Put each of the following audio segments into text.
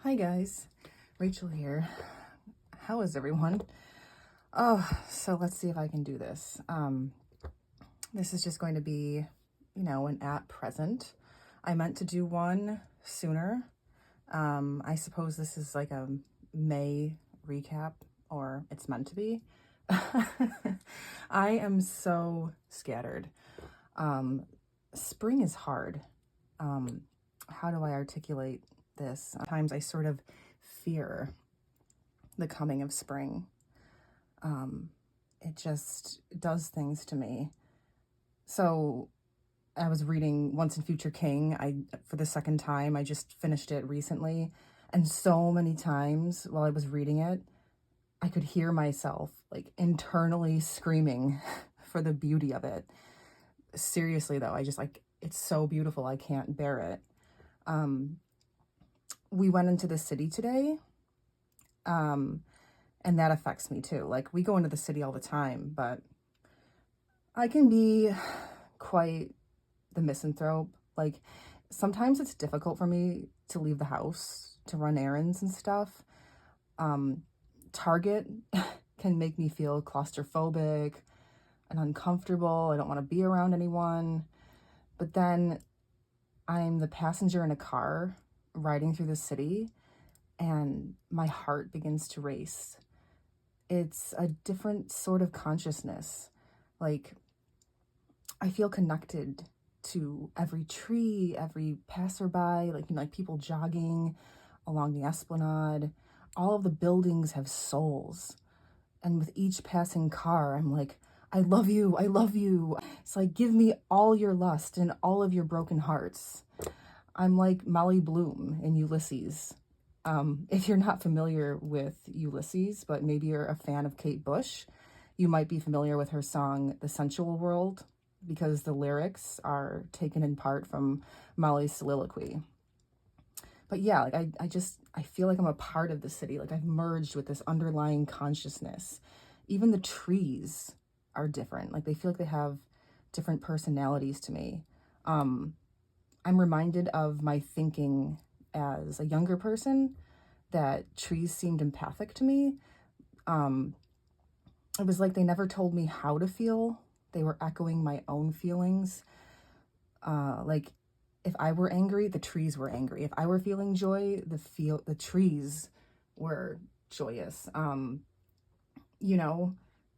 Hi guys, Rachel here. How is everyone? Oh, so let's see if I can do this. This is just going to be, an at present. I meant to do one sooner. I suppose this is like a May recap, or it's meant to be. I am so scattered. Spring is hard. How do I articulate this? Sometimes I sort of fear the coming of spring. It just does things to me. So I was reading Once and Future King. For the second time, I just finished it recently. And so many times while I was reading it, I could hear myself like internally screaming for the beauty of it. Seriously though, it's so beautiful. I can't bear it. We went into the city today, and that affects me too. Like, we go into the city all the time, but I can be quite the misanthrope. Like, sometimes it's difficult for me to leave the house to run errands and stuff. Target can make me feel claustrophobic and uncomfortable. I don't want to be around anyone. But then I'm the passenger in a car riding through the city, and my heart begins to race. It's a different sort of consciousness. Like, I feel connected to every tree, every passerby, like people jogging along the Esplanade. All of the buildings have souls. And with each passing car, I'm like, I love you, I love you. It's like, give me all your lust and all of your broken hearts. I'm like Molly Bloom in Ulysses. If you're not familiar with Ulysses, but maybe you're a fan of Kate Bush, you might be familiar with her song, The Sensual World, because the lyrics are taken in part from Molly's soliloquy. But yeah, like I feel like I'm a part of the city. Like, I've merged with this underlying consciousness. Even the trees are different. Like, they feel like they have different personalities to me. I'm reminded of my thinking as a younger person, that trees seemed empathic to me. It was like they never told me how to feel. They were echoing my own feelings. Like, if I were angry, the trees were angry. If I were feeling joy, the trees were joyous.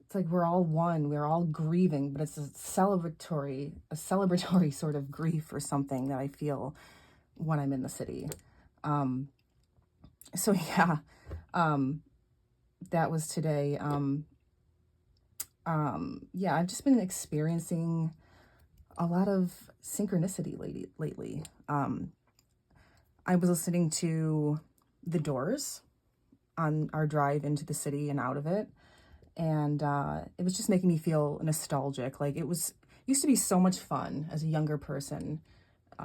It's like we're all one. We're all grieving, but it's a celebratory sort of grief or something that I feel when I'm in the city. So yeah, that was today. Yeah, I've just been experiencing a lot of synchronicity lately. I was listening to The Doors on our drive into the city and out of it. And it was just making me feel nostalgic. Like, used to be so much fun as a younger person,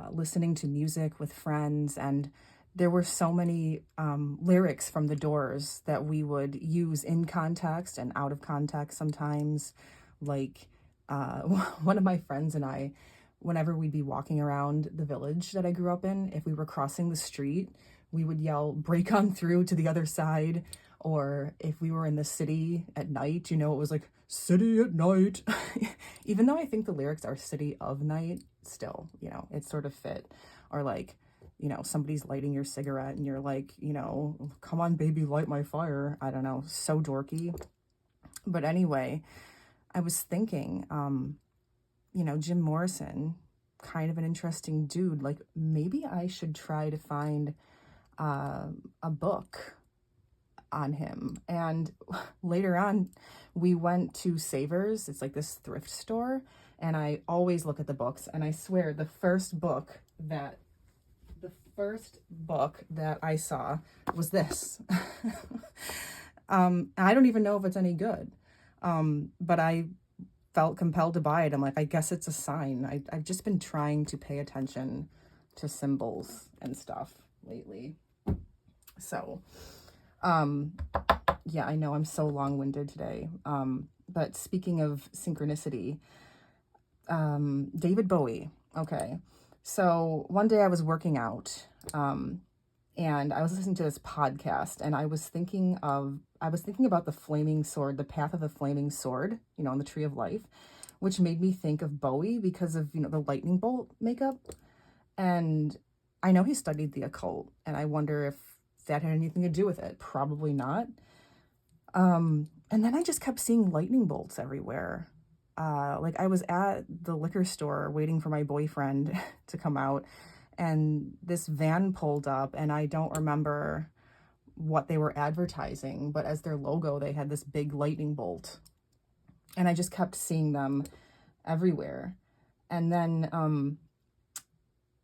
listening to music with friends. And there were so many lyrics from The Doors that we would use in context and out of context sometimes. Like, one of my friends and I, whenever we'd be walking around the village that I grew up in, if we were crossing the street, we would yell, "Break on through to the other side." Or if we were in the city at night, it was like, "City at night." Even though I think the lyrics are "City of Night," still, it sort of fit. Or like, somebody's lighting your cigarette and you're like, "Come on, baby, light my fire." I don't know, so dorky. But anyway, I was thinking, Jim Morrison, kind of an interesting dude. Like, maybe I should try to find a book on him. And later on, we went to Savers. It's like this thrift store, and I always look at the books, and I swear the first book that I saw was this. I don't even know if it's any good, but I felt compelled to buy it. I'm like, I guess it's a sign. I've just been trying to pay attention to symbols and stuff lately. So yeah, I know I'm so long-winded today. But speaking of synchronicity, David Bowie. Okay. So one day I was working out, and I was listening to this podcast, and I was thinking about the flaming sword, the path of the flaming sword, in the Tree of Life, which made me think of Bowie because of, the lightning bolt makeup. And I know he studied the occult, and I wonder if that had anything to do with it. Probably not. And then I just kept seeing lightning bolts everywhere. Like I was at the liquor store waiting for my boyfriend to come out, and this van pulled up, and I don't remember what they were advertising, but as their logo, they had this big lightning bolt. And I just kept seeing them everywhere. And then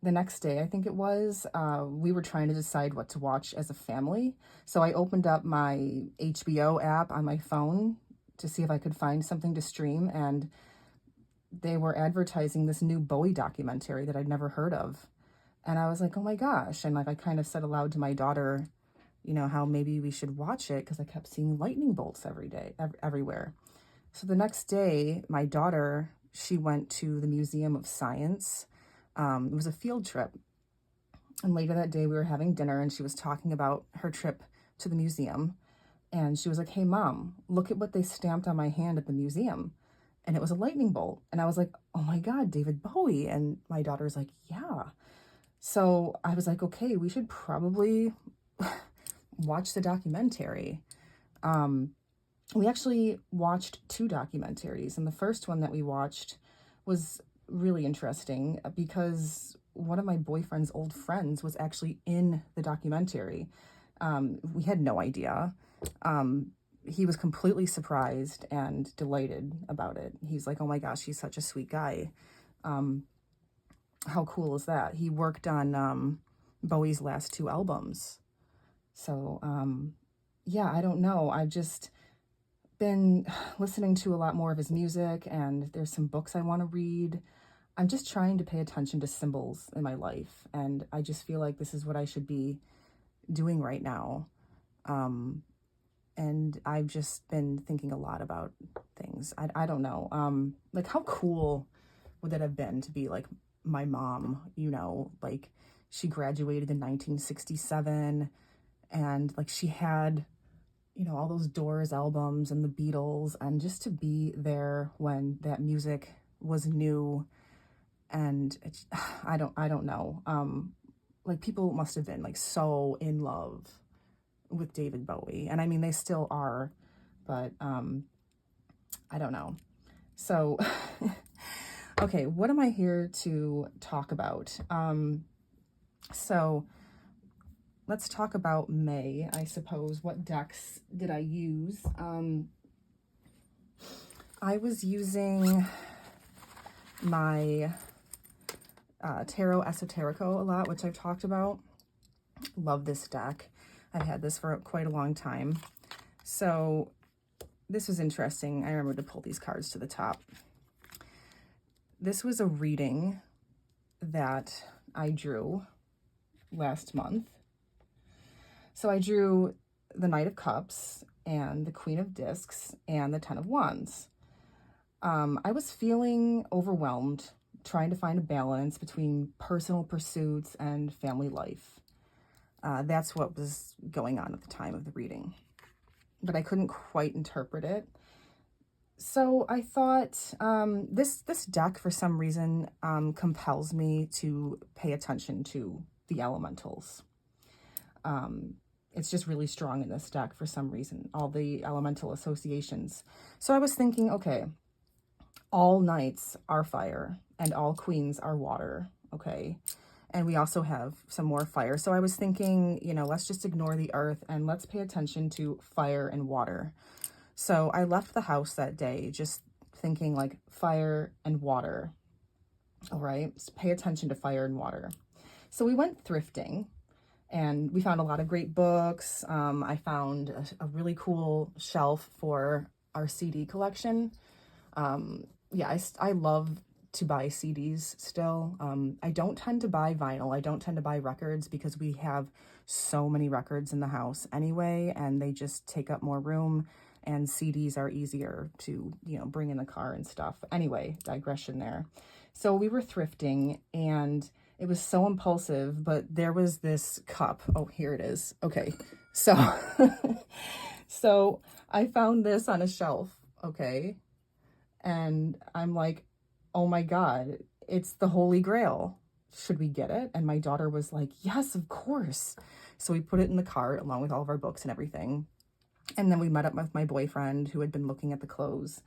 the next day, I think it was, we were trying to decide what to watch as a family. So I opened up my HBO app on my phone to see if I could find something to stream, and they were advertising this new Bowie documentary that I'd never heard of. And I was like, oh my gosh. And like I kind of said aloud to my daughter, how maybe we should watch it because I kept seeing lightning bolts everywhere. So the next day, my daughter, she went to the Museum of Science. It was a field trip. And later that day, we were having dinner, and she was talking about her trip to the museum. And she was like, hey, Mom, look at what they stamped on my hand at the museum. And it was a lightning bolt. And I was like, oh my God, David Bowie. And my daughter's like, yeah. So I was like, okay, we should probably watch the documentary. We actually watched 2 documentaries, and the first one that we watched was really interesting because one of my boyfriend's old friends was actually in the documentary. We had no idea. He was completely surprised and delighted about it. He's like, oh my gosh, he's such a sweet guy. How cool is that? He worked on Bowie's last 2 albums. So, yeah, I don't know. I've just been listening to a lot more of his music, and there's some books I want to read. I'm just trying to pay attention to symbols in my life, and I just feel like this is what I should be doing right now. And I've just been thinking a lot about things. I don't know. Like how cool would that have been to be like my mom, like she graduated in 1967, and like she had all those Doors albums and the Beatles, and just to be there when that music was new. And I don't know. Like people must have been like so in love with David Bowie. And I mean, they still are, but I don't know. So, okay, what am I here to talk about? So let's talk about May, I suppose. What decks did I use? I was using my Tarot Esoterico a lot, which I've talked about. Love this deck. I've had this for quite a long time. So this was interesting. I remember to pull these cards to the top. This was a reading that I drew last month. So I drew the Knight of Cups and the Queen of Discs and the Ten of Wands. I was feeling overwhelmed, trying to find a balance between personal pursuits and family life. That's what was going on at the time of the reading, but I couldn't quite interpret it. So I thought this deck, for some reason, compels me to pay attention to the elementals. It's just really strong in this deck for some reason, all the elemental associations. So I was thinking, okay, all knights are fire and all queens are water, okay? And we also have some more fire. So I was thinking, let's just ignore the earth and let's pay attention to fire and water. So I left the house that day just thinking like fire and water, all right? Just pay attention to fire and water. So we went thrifting, and we found a lot of great books. I found a really cool shelf for our CD collection. Yeah, I love to buy CDs still. I don't tend to buy vinyl. I don't tend to buy records because we have so many records in the house anyway, and they just take up more room, and CDs are easier to, bring in the car and stuff. Anyway, digression there. So we were thrifting, and It was so impulsive, but there was this cup. Oh, here it is. Okay. So, so I found this on a shelf. Okay. And I'm like, oh my God, it's the Holy Grail. Should we get it? And my daughter was like, yes, of course. So we put it in the cart along with all of our books and everything. And then we met up with my boyfriend who had been looking at the clothes.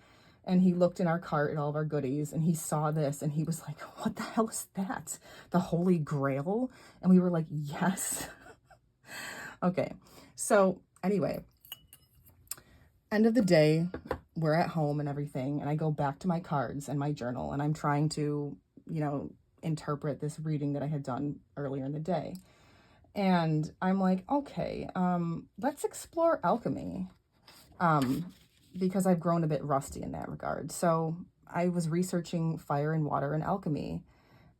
And he looked in our cart at all of our goodies and he saw this and he was like, what the hell is that? The Holy Grail? And we were like, yes. Okay. So anyway, end of the day, we're at home and everything. And I go back to my cards and my journal and I'm trying to, interpret this reading that I had done earlier in the day. And I'm like, okay, let's explore alchemy. Because I've grown a bit rusty in that regard. So I was researching fire and water and alchemy,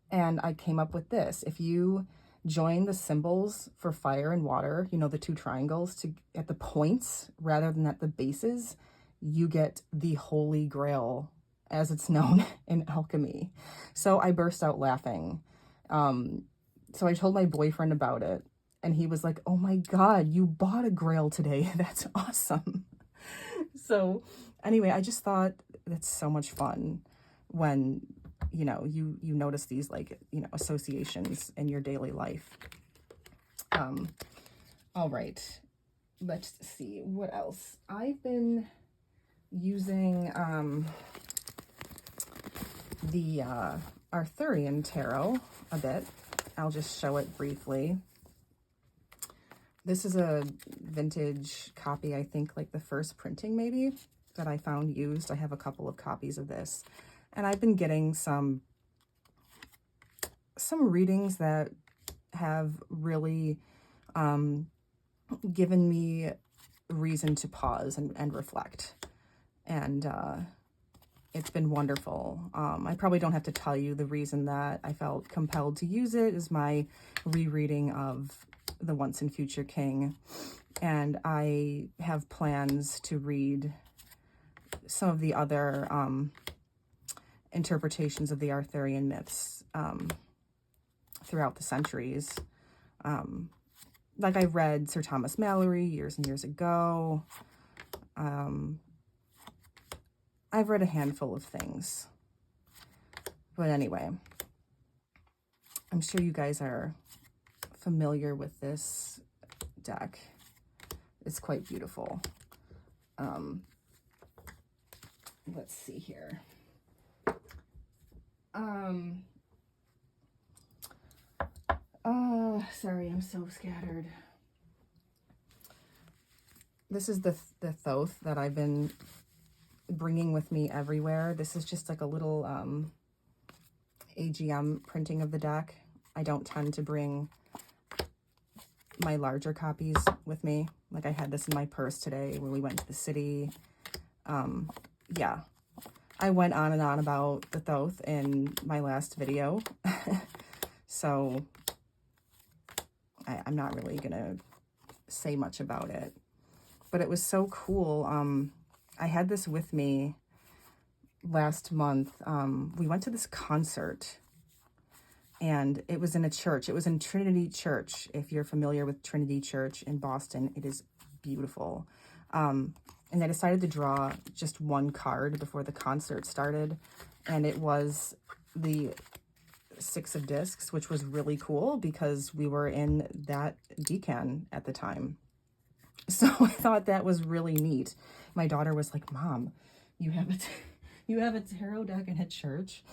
and I came up with this. If you join the symbols for fire and water, the two triangles at the points rather than at the bases, you get the Holy Grail, as it's known in alchemy. So I burst out laughing. So I told my boyfriend about it, and he was like, oh my God, you bought a grail today. That's awesome. So anyway, I just thought that's so much fun when, you notice these associations in your daily life. All right, let's see what else. I've been using the Arthurian tarot a bit. I'll just show it briefly. This is a vintage copy, I think like the first printing maybe, that I found used. I have a couple of copies of this. And I've been getting some readings that have really given me reason to pause and reflect. And it's been wonderful. I probably don't have to tell you the reason that I felt compelled to use it is my rereading of The Once and Future King, and I have plans to read some of the other interpretations of the Arthurian myths throughout the centuries. Like I read Sir Thomas Malory years and years ago. I've read a handful of things. But anyway, I'm sure you guys are familiar with this deck. It's quite beautiful. Let's see here. Sorry, I'm so scattered. This is the Thoth that I've been bringing with me everywhere. This is just like a little AGM printing of the deck. I don't tend to bring my larger copies with me. Like I had this in my purse today when we went to the city. Yeah, I went on and on about the Thoth in my last video. So I'm not really gonna say much about it, but it was so cool. I had this with me last month. We went to this concert and it was in a church. It was in Trinity Church. If you're familiar with Trinity Church in Boston, it is beautiful. And I decided to draw just one card before the concert started. And it was the Six of Discs, which was really cool because we were in that decan at the time. So I thought that was really neat. My daughter was like, Mom, you have a tarot deck in a church?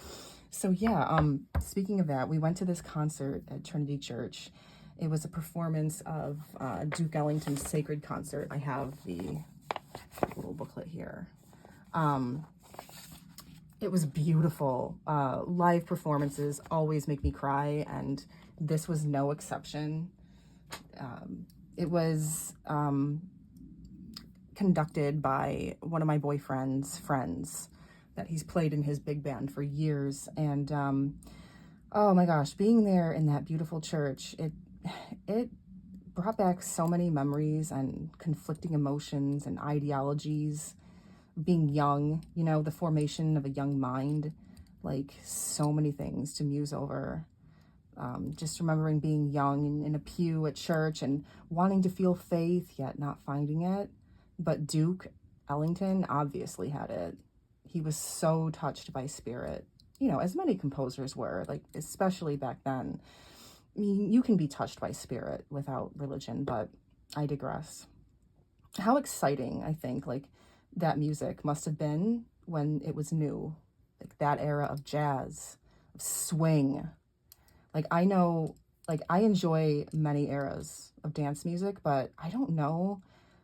So yeah, speaking of that, we went to this concert at Trinity Church. It was a performance of Duke Ellington's Sacred Concert. I have the little booklet here. It was beautiful. Live performances always make me cry, and this was no exception. It was conducted by one of my boyfriend's friends that he's played in his big band for years. And oh my gosh, being there in that beautiful church, it brought back so many memories and conflicting emotions and ideologies. Being young, the formation of a young mind, like so many things to muse over. Just remembering being young and in a pew at church and wanting to feel faith, yet not finding it. But Duke Ellington obviously had it. He was so touched by spirit, you know, as many composers were, like, especially back then. I mean, you can be touched by spirit without religion, but I digress. How exciting, I think, like, that music must have been when it was new. Like, that era of jazz, of swing. Like, I know, like, I enjoy many eras of dance music, but I don't know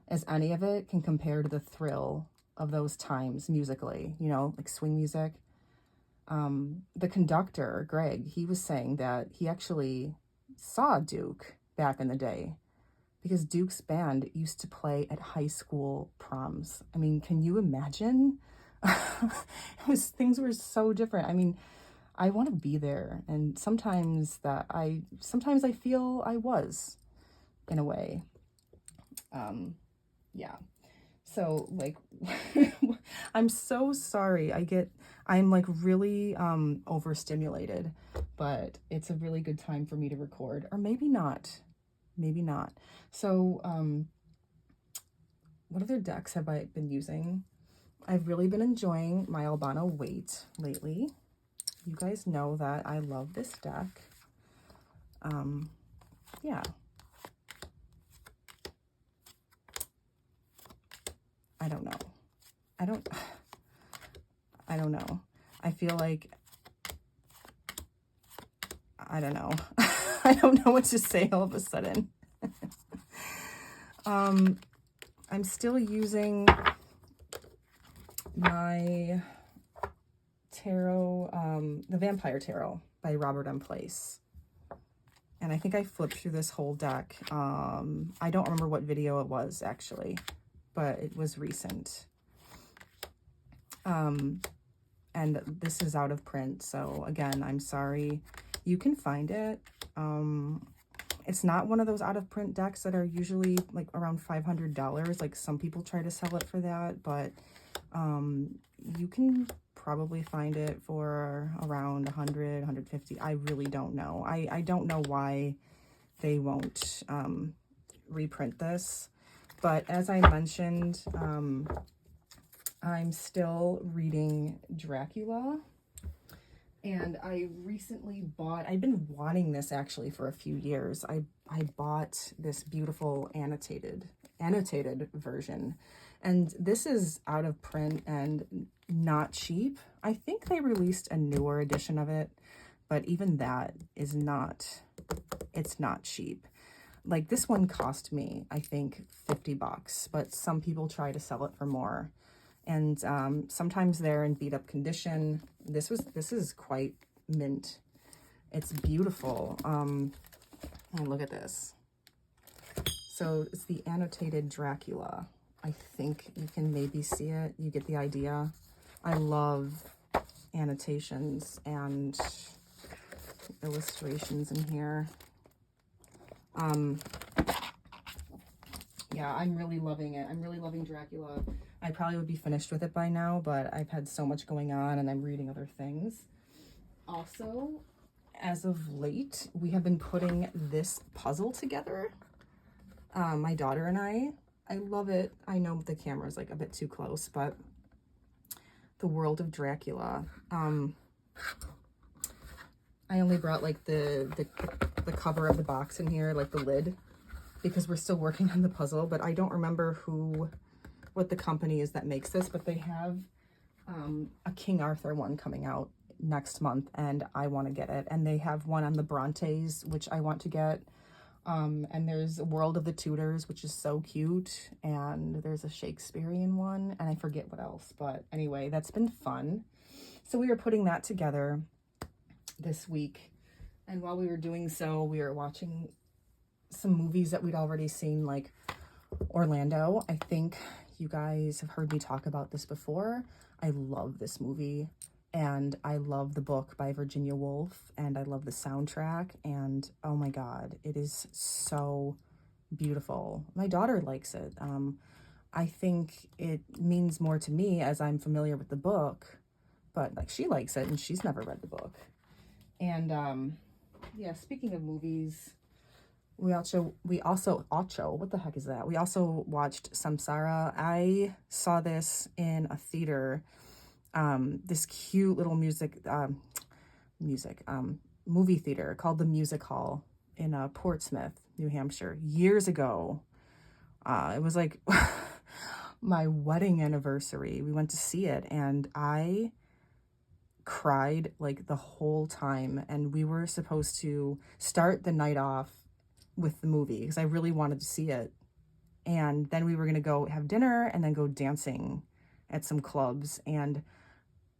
as any of it can compare to the thrill of those times musically, you know, like swing music. The conductor, Greg, he was saying that he actually saw Duke back in the day because Duke's band used to play at high school proms. I mean, can you imagine? Things were so different. I mean, I want to be there, and sometimes I feel I was, in a way. Yeah. So, like, I'm so sorry. I'm like really overstimulated, but it's a really good time for me to record, or maybe not. Maybe not. So, what other decks have I been using? I've really been enjoying my Albano Weight lately. You guys know that I love this deck. Yeah. I don't know. I don't know. I feel like, I don't know. I don't know what to say all of a sudden. I'm still using my tarot, the Vampire Tarot by Robert M. Place. And I think I flipped through this whole deck. I don't remember what video it was, actually, but it was recent. And this is out of print, so again, I'm sorry. You can find it. It's not one of those out of print decks that are usually like around $500. Like some people try to sell it for that, but you can probably find it for around 100, 150. I really don't know. I don't know why they won't reprint this. But as I mentioned, I'm still reading Dracula. And I recently bought, I've been wanting this actually for a few years. I bought this beautiful annotated version. And this is out of print and not cheap. I think they released a newer edition of it, but even that is not, it's not cheap. Like this one cost me, I think, $50, but some people try to sell it for more. And sometimes they're in beat up condition. This is quite mint. It's beautiful. And look at this. So it's the annotated Dracula. I think you can maybe see it. You get the idea. I love annotations and illustrations in here. Yeah, I'm really loving it. I'm really loving Dracula. I probably would be finished with it by now, but I've had so much going on and I'm reading other things. Also, as of late, we have been putting this puzzle together. My daughter and I love it. I know the camera's like a bit too close, but The World of Dracula. I only brought like the cover of the box in here, like the lid, because we're still working on the puzzle, but I don't remember what the company is that makes this, but they have a King Arthur one coming out next month, and I want to get it. And they have one on the Brontes, which I want to get. And there's a World of the Tudors, which is so cute. And there's a Shakespearean one, and I forget what else. But anyway, that's been fun. So we were putting that together this week. And while we were doing so, we were watching some movies that we'd already seen, like Orlando. I think you guys have heard me talk about this before. I love this movie, and I love the book by Virginia Woolf, and I love the soundtrack, and oh my god, it is so beautiful. My daughter likes it. I think it means more to me as I'm familiar with the book, but like she likes it and she's never read the book. And Yeah, speaking of movies, we also what the heck is that? We also watched Samsara. I saw this in a theater. This cute little music movie theater called the Music Hall in Portsmouth, New Hampshire, years ago. It was like my wedding anniversary. We went to see it, and I cried like the whole time. And we were supposed to start the night off with the movie because I really wanted to see it. And then we were going to go have dinner and then go dancing at some clubs. And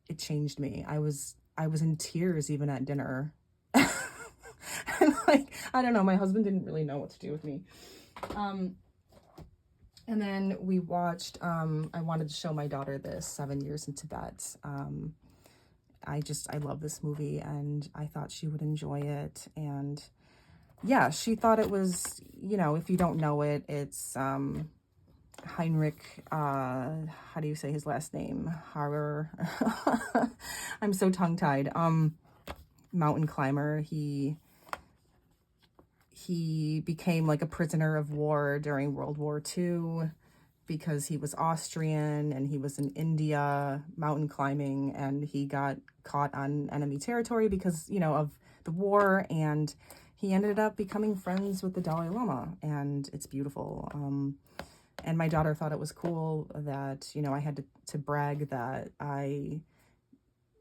it changed me. I was in tears even at dinner. And like, I don't know, my husband didn't really know what to do with me. And then we watched, I wanted to show my daughter this, 7 Years in Tibet. I love this movie, and I thought she would enjoy it. And yeah, she thought it was, if you don't know it, it's Heinrich, how do you say his last name? Harrer. I'm so tongue-tied. Mountain climber. He became like a prisoner of war during World War II because he was Austrian and he was in India mountain climbing, and he got caught on enemy territory because, of the war, and he ended up becoming friends with the Dalai Lama, and it's beautiful. And my daughter thought it was cool that, I had to brag that I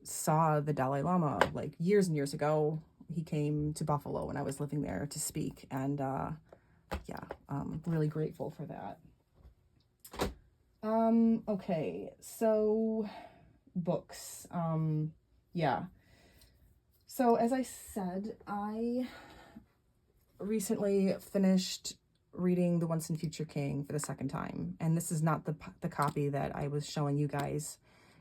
saw the Dalai Lama like years and years ago. He came to Buffalo when I was living there to speak, and yeah, really grateful for that. Okay, so books. Yeah. So as I said, I recently finished reading The Once and Future King for the second time, and this is not the copy that I was showing you guys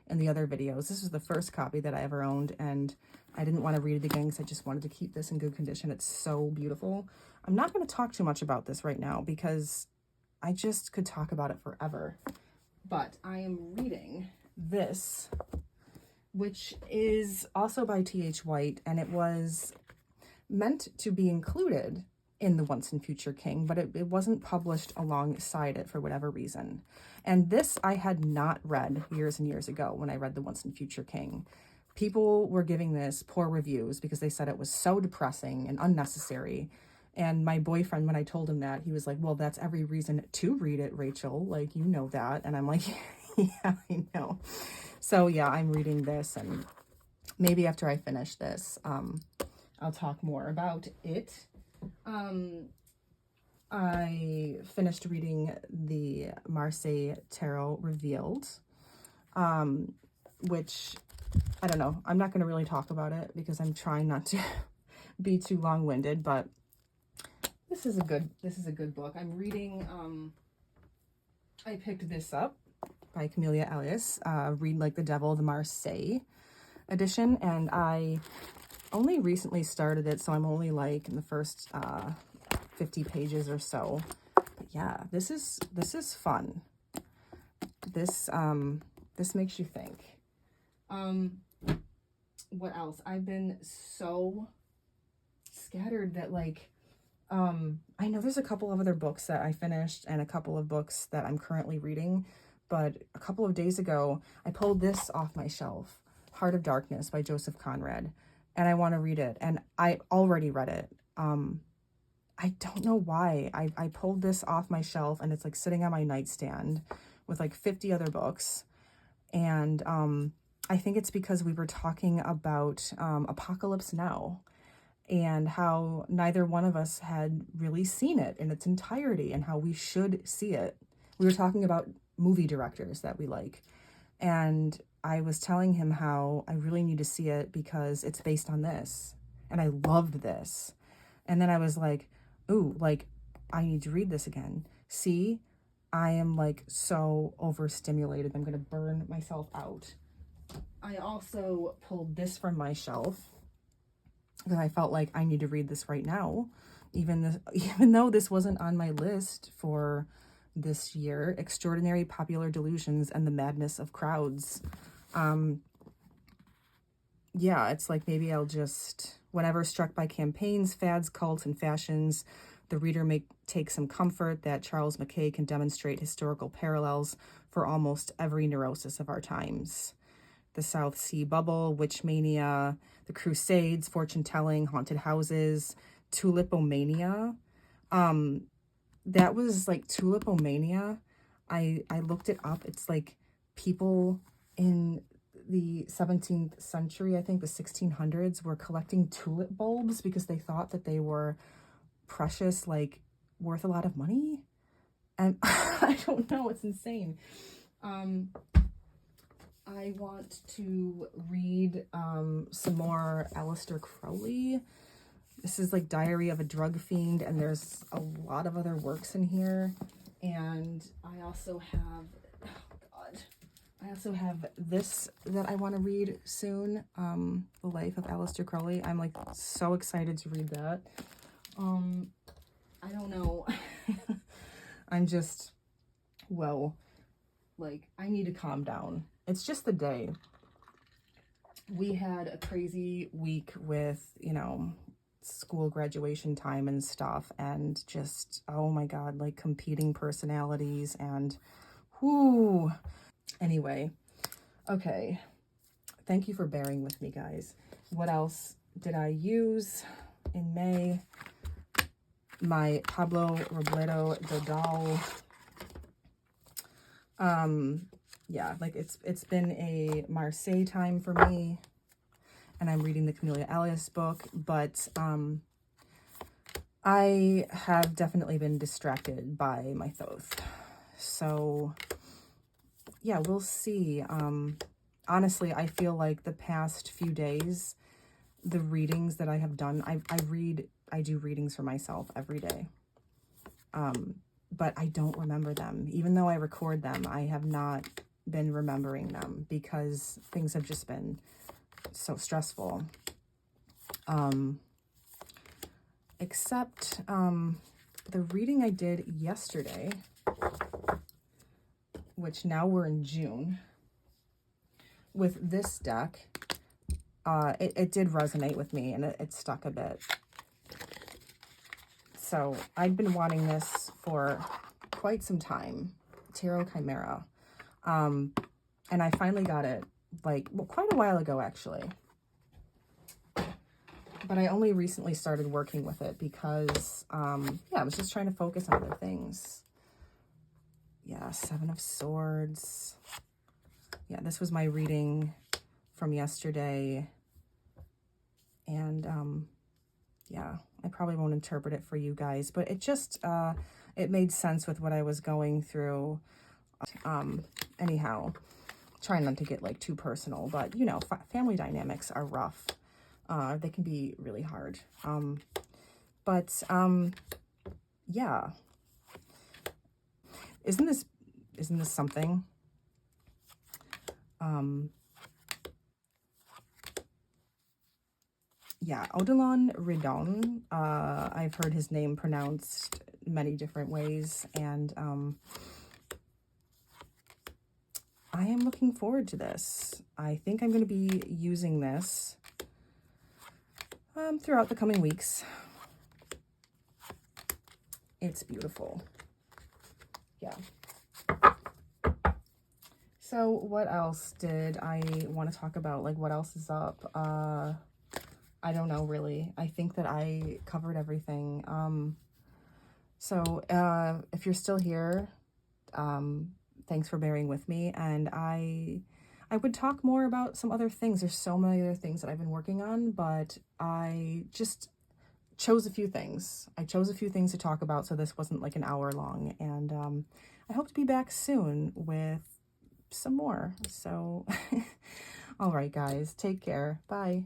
in the other videos. This was the first copy that I ever owned, and I didn't want to read it again because I just wanted to keep this in good condition. It's so beautiful. I'm not going to talk too much about this right now because I just could talk about it forever. But I am reading this, which is also by T.H. White, and it was meant to be included in The Once and Future King, but it wasn't published alongside it for whatever reason. And this I had not read years and years ago when I read The Once and Future King. People were giving this poor reviews because they said it was so depressing and unnecessary. And my boyfriend, when I told him that, he was like, well, that's every reason to read it, Rachel. Like, you know that. And I'm like, yeah, I know. So yeah, I'm reading this, and maybe after I finish this, I'll talk more about it. I finished reading the Marseille Tarot Revealed, which, I don't know, I'm not going to really talk about it because I'm trying not to be too long-winded, but this is a good book. I'm reading, I picked this up by Camellia Ellis, Read Like the Devil, the Marseille edition, and I only recently started it, so I'm only like in the first 50 pages or so. But yeah, this is fun. This makes you think. What else? I've been so scattered that like I know there's a couple of other books that I finished and a couple of books that I'm currently reading, but a couple of days ago I pulled this off my shelf, Heart of Darkness by Joseph Conrad, and I want to read it, and I already read it. I don't know why. I pulled this off my shelf, and it's like sitting on my nightstand with like 50 other books, and I think it's because we were talking about Apocalypse Now, and how neither one of us had really seen it in its entirety and how we should see it. We were talking about movie directors that we like, and I was telling him how I really need to see it because it's based on this, and I loved this. And then I was like, ooh, like, I need to read this again. See, I am like so overstimulated. I'm going to burn myself out. I also pulled this from my shelf because I felt like I need to read this right now, even though this wasn't on my list for this year. Extraordinary Popular Delusions and the Madness of Crowds. Yeah, it's like maybe I'll just Whenever struck by campaigns, fads, cults, and fashions, the reader may take some comfort that Charles Mackay can demonstrate historical parallels for almost every neurosis of our times. The South Sea Bubble, witch mania, the Crusades, fortune-telling, haunted houses, tulipomania. That was like tulipomania. I looked it up. It's like people in the 17th century, I think the 1600s, were collecting tulip bulbs because they thought that they were precious, like worth a lot of money. And I don't know, it's insane. I want to read some more Aleister Crowley. This is like Diary of a Drug Fiend, and there's a lot of other works in here. And I also have, I also have this that I want to read soon, The Life of Aleister Crowley. I'm like so excited to read that. I don't know. I'm just, well, like, I need to calm down. It's just the day. We had a crazy week with, you know, school graduation time and stuff, and just, oh my God, like competing personalities and whoo. Anyway, okay. Thank you for bearing with me, guys. What else did I use in May? My Pablo Robledo Dodal. Yeah, like it's been a Marseille time for me, and I'm reading the Camellia Alias book, but I have definitely been distracted by my Thoth. So yeah, we'll see. Honestly, I feel like the past few days, the readings that I have done, I do readings for myself every day. But I don't remember them. Even though I record them, I have not been remembering them because things have just been so stressful. Except the reading I did yesterday, which now we're in June, with this deck, it did resonate with me, and it stuck a bit. So I'd been wanting this for quite some time, Tarot Chimera. And I finally got it, like, well, quite a while ago, actually. But I only recently started working with it because, yeah, I was just trying to focus on other things. Yeah, Seven of Swords. Yeah, this was my reading from yesterday. And, yeah, I probably won't interpret it for you guys, but it just, it made sense with what I was going through. Anyhow, trying not to get, like, too personal, but, you know, family dynamics are rough. They can be really hard. Yeah. Isn't this something? Yeah, Odilon Redon. I've heard his name pronounced many different ways, and I am looking forward to this. I think I'm going to be using this throughout the coming weeks. It's beautiful. Yeah. So what else did I want to talk about? Like, what else is up? I don't know, really. I think that I covered everything. So if you're still here, thanks for bearing with me. And I would talk more about some other things. There's so many other things that I've been working on, but I just chose a few things. I chose a few things to talk about, so this wasn't like an hour long. And I hope to be back soon with some more. So, all right, guys, take care. Bye.